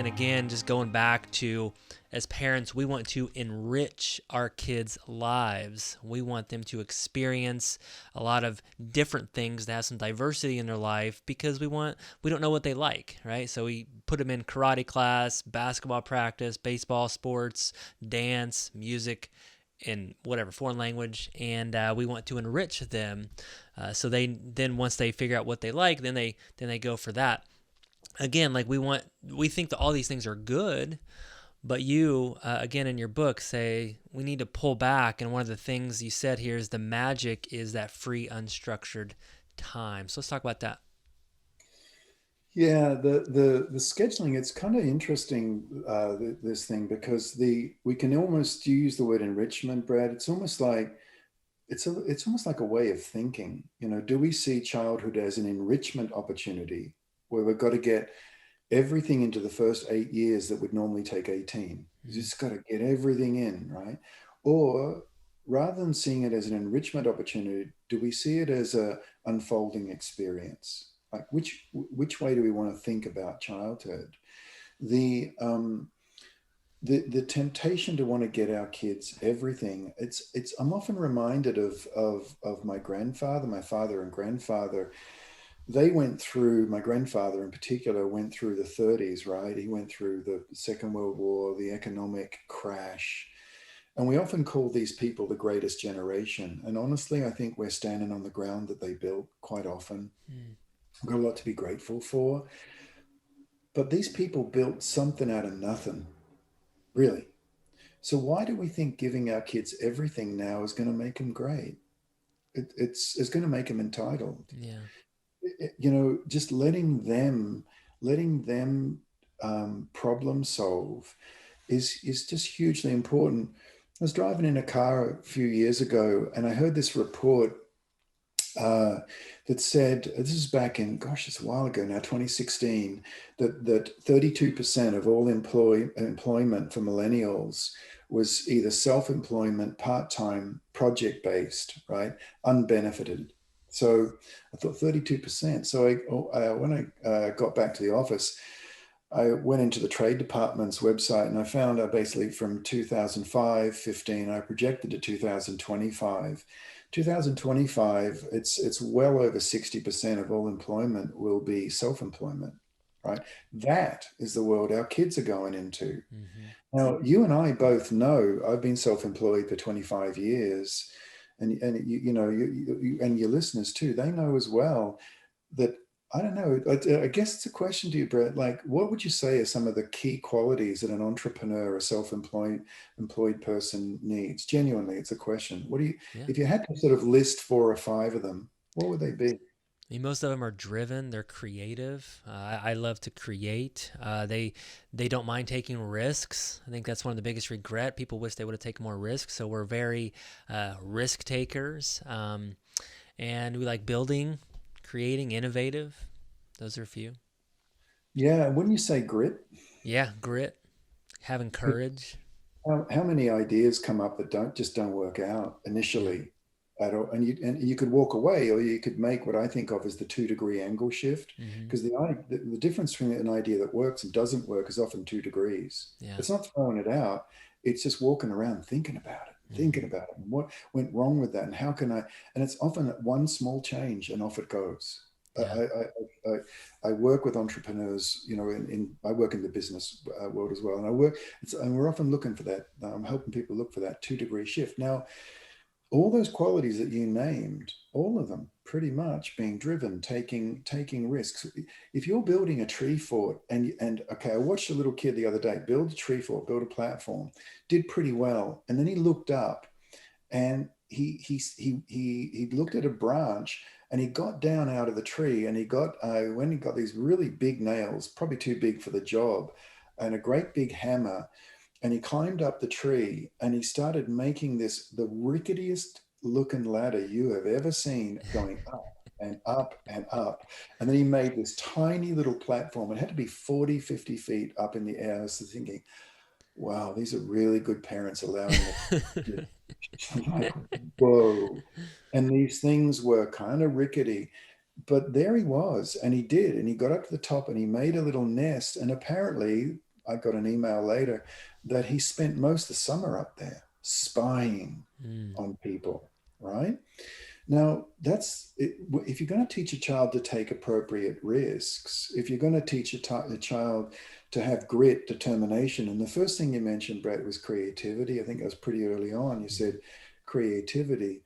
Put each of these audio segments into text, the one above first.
And again, just going back to, as parents, we want to enrich our kids' lives. We want them to experience a lot of different things, to have some diversity in their life, because we don't know what they like, right? So we put them in karate class, basketball practice, baseball, sports, dance, music, in whatever foreign language, and we want to enrich them. So they then, once they figure out what they like, then they go for that. Again, like we think that all these things are good, but you, again, in your book, say we need to pull back. And one of the things you said here is the magic is that free, unstructured time. So let's talk about that. Yeah, the scheduling, it's kind of interesting, this thing, because the we can almost use the word enrichment, Brad. It's almost like it's almost like a way of thinking. Do we see childhood as an enrichment opportunity where we've got to get everything into the first 8 years that would normally take 18? You Mm. just got to get everything in, right? Or rather than seeing it as an enrichment opportunity, do we see it as a unfolding experience? Like which way do we want to think about childhood? The the temptation to want to get our kids everything. It's I'm often reminded of my grandfather, my father and grandfather. They went through, my grandfather in particular went through the 30s, right? He went through the Second World War, the economic crash. And we often call these people the greatest generation. And honestly, I think we're standing on the ground that they built quite often. Mm. We've got a lot to be grateful for. But these people built something out of nothing, really. So why do we think giving our kids everything now is going to make them great? It's going to make them entitled. Yeah. Just letting them problem solve is just hugely important. I was driving in a car a few years ago, and I heard this report uh, that said, this is back in, gosh, it's a while ago now, 2016, that 32% of all employment for millennials was either self-employment, part-time, project-based, right, unbenefited. So I thought 32%. So when I got back to the office, I went into the trade department's website and I found basically from 2005, 15, I projected to 2025. 2025, it's well over 60% of all employment will be self-employment, right? That is the world our kids are going into. Hmm. Now, you and I both know I've been self-employed for 25 years, and and your listeners too, they know as well that I don't know. I guess it's a question to you, Brett. Like, what would you say are some of the key qualities that an entrepreneur or self-employed person needs? Genuinely, it's a question. What do you, Yeah. if you had to sort of list 4 or 5 of them, what would they be? I mean, most of them are driven. They're creative. I love to create. They don't mind taking risks. I think that's one of the biggest regret. People wish they would have taken more risks. So we're very risk takers, and we like building, creating, innovative. Those are a few. Yeah, when you say grit, Yeah, grit, having courage. how many ideas come up that don't work out Yeah. initially at all, and you could walk away, or you could make what I think of as the 2-degree angle shift, Hmm. because the difference between an idea that works and doesn't work is often 2 degrees. Yeah. It's not throwing it out; it's just walking around thinking Hmm. about it, and what went wrong with that, and how can I? And it's often one small change, and off it goes. I, Yeah. I, I, I work with entrepreneurs, I work in the business world as well, and and we're often looking for that. I'm helping people look for that 2-degree shift. Now, all those qualities that you named, all of them pretty much being driven, taking risks. If you're building a tree fort, and okay, I watched a little kid the other day build a tree fort, build a platform, did pretty well, and then he looked up and he looked at a branch, and he got down out of the tree, and he got when he got these really big nails, probably too big for the job, and a great big hammer, and he climbed up the tree, and he started making the ricketiest looking ladder you have ever seen, going up and up and up. And then he made this tiny little platform. It had to be 40, 50 feet up in the air. I was thinking, wow, these are really good parents allowing their kids. I'm like, whoa. And these things were kind of rickety, but there he was, and he got up to the top, and he made a little nest. And apparently, I got an email later that he spent most of the summer up there spying Mm. on people, right? Now, that's it. If you're going to teach a child to take appropriate risks, if you're going to teach a child to have grit, determination, and the first thing you mentioned, Brett, was creativity. I think that was pretty early on. You said creativity.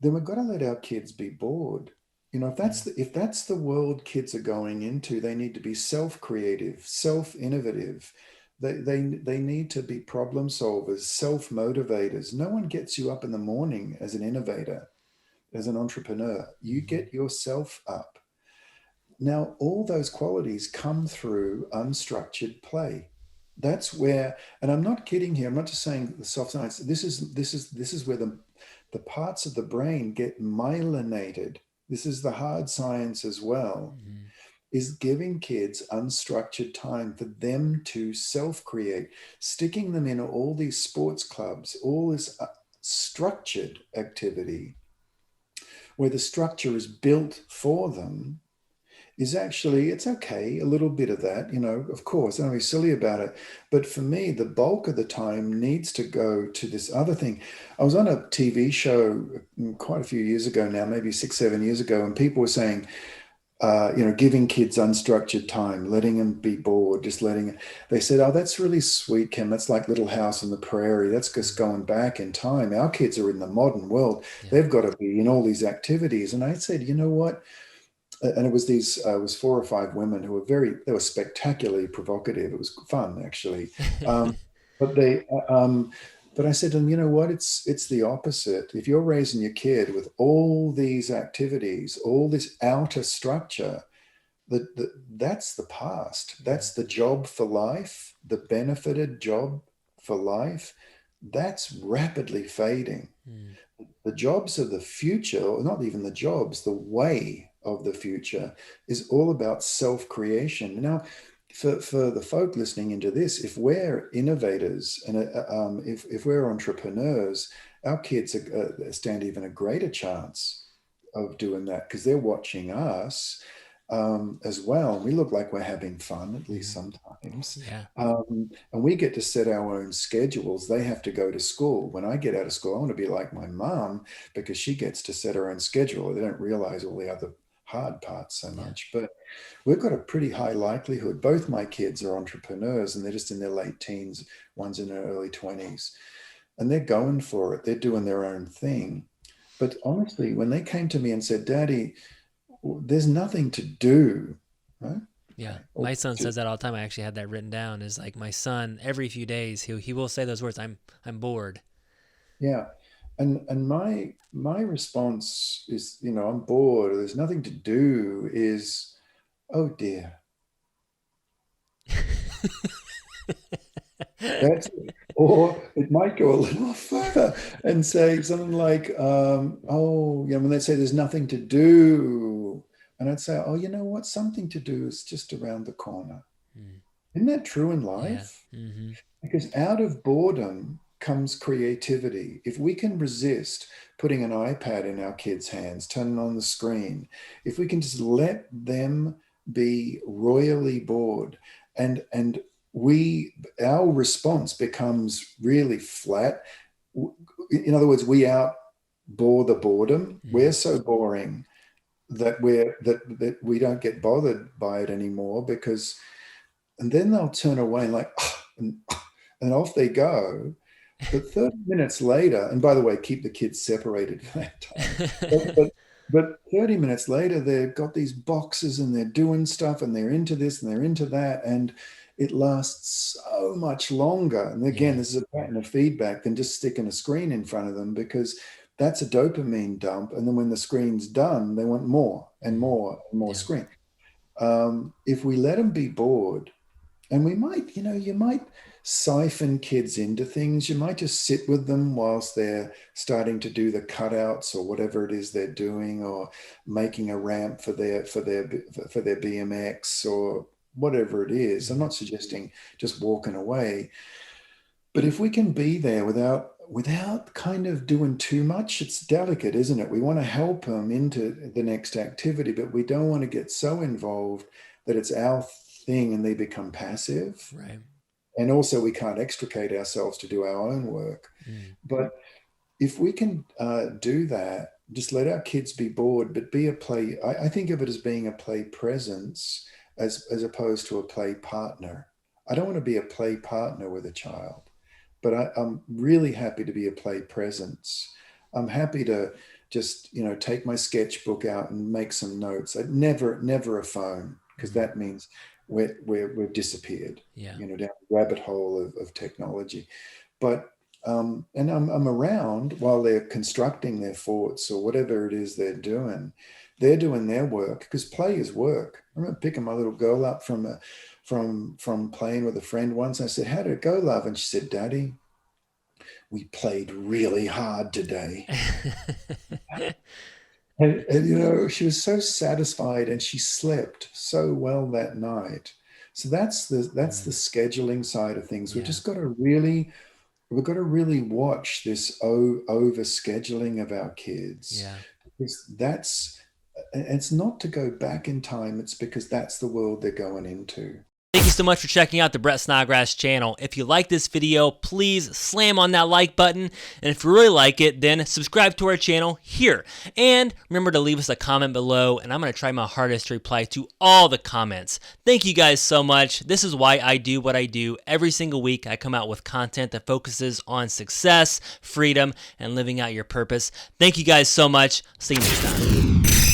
Then we've got to let our kids be bored. You know, if that's the world kids are going into, they need to be self-creative, self-innovative. They need to be problem solvers, self-motivators. No one gets you up in the morning as an innovator, as an entrepreneur. You get yourself up. Now, all those qualities come through unstructured play. That's where, and I'm not kidding here. I'm not just saying the soft science. This is where the parts of the brain get myelinated. This is the hard science as well. Mm-hmm. Is giving kids unstructured time for them to self-create, sticking them in all these sports clubs, all this structured activity where the structure is built for them is actually, it's okay, a little bit of that, you know, of course, I don't be silly about it. But for me, the bulk of the time needs to go to this other thing. I was on a TV show quite a few years ago now, maybe 6, 7 years ago, and people were saying, giving kids unstructured time, letting them be bored, just letting. They said, "Oh, that's really sweet, Kim. That's like Little House on the Prairie. That's just going back in time. Our kids are in the modern world. Yeah. They've got to be in all these activities." And I said, "You know what?" And it was these, it was 4 or 5 women who were they were spectacularly provocative. It was fun, actually. But but I said to them, you know what? It's the opposite. If you're raising your kid with all these activities, all this outer structure, that's the past. That's the job for life, the benefited job for life. That's rapidly fading. Mm. The jobs of the future, or not even the jobs, the way of the future is all about self-creation. Now, for the folk listening into this, if we're innovators and if we're entrepreneurs, our kids stand even a greater chance of doing that because they're watching us as well. We look like we're having fun, at least sometimes. Yeah. And we get to set our own schedules. They have to go to school. When I get out of school, I want to be like my mom because she gets to set her own schedule. They don't realize all the other hard parts so much. But we've got a pretty high likelihood. Both my kids are entrepreneurs and they're just in their late teens. One's in her early 20s. And they're going for it. They're doing their own thing. But honestly, when they came to me and said, Daddy, there's nothing to do, right? Yeah, my son says that all the time. I actually had that written down. Is like my son every few days he will say those words. I'm bored. Yeah, and my response is, I'm bored. Or there's nothing to do. Is, oh dear. That's it. Or it might go a little further and say something like, when they say there's nothing to do, and I'd say, oh, you know what? Something to do is just around the corner. Mm. Isn't that true in life? Yeah. Mm-hmm. Because out of boredom comes creativity. If we can resist putting an iPad in our kids' hands, turning on the screen, if we can just let them be royally bored and our response becomes really flat. In other words, we outbore the boredom. Mm-hmm. We're so boring that we don't get bothered by it anymore and then they'll turn away like, and off they go. But 30 minutes later, and by the way, keep the kids separated for that time. But 30 minutes later, they've got these boxes and they're doing stuff and they're into this and they're into that. And it lasts so much longer. And again, this is a pattern of feedback than just sticking a screen in front of them because that's a dopamine dump. And then when the screen's done, they want more and more and more screen. If we let them be bored, and we might, you might siphon kids into things. You might just sit with them whilst they're starting to do the cutouts or whatever it is they're doing, or making a ramp for their BMX or whatever it is. I'm not suggesting just walking away, but if we can be there without kind of doing too much, it's delicate, isn't it? We want to help them into the next activity, but we don't want to get so involved that it's our thing and they become passive. Right. and also we can't extricate ourselves to do our own work. But if we can do that, just let our kids be bored, but be a play. I think of it as being a play presence as opposed to a play partner. I don't want to be a play partner with a child, but I'm really happy to be a play presence. I'm happy to just, take my sketchbook out and make some notes. I'd never a phone, because that means we've disappeared, down the rabbit hole of technology. But and I'm around while they're constructing their forts or whatever it is they're doing. They're doing their work, because play is work. I remember picking my little girl up from playing with a friend once. I said, "How did it go, love?" And she said, "Daddy, we played really hard today." And she was so satisfied, and she slept so well that night. So that's the scheduling side of things. We've just got to really watch this over scheduling of our kids. Because it's not to go back in time. It's because that's the world they're going into. Thank you so much for checking out the Brett Snodgrass channel. If you like this video, please slam on that like button. And if you really like it, then subscribe to our channel here. And remember to leave us a comment below, and I'm going to try my hardest to reply to all the comments. Thank you guys so much. This is why I do what I do. Every single week, I come out with content that focuses on success, freedom, and living out your purpose. Thank you guys so much. See you next time.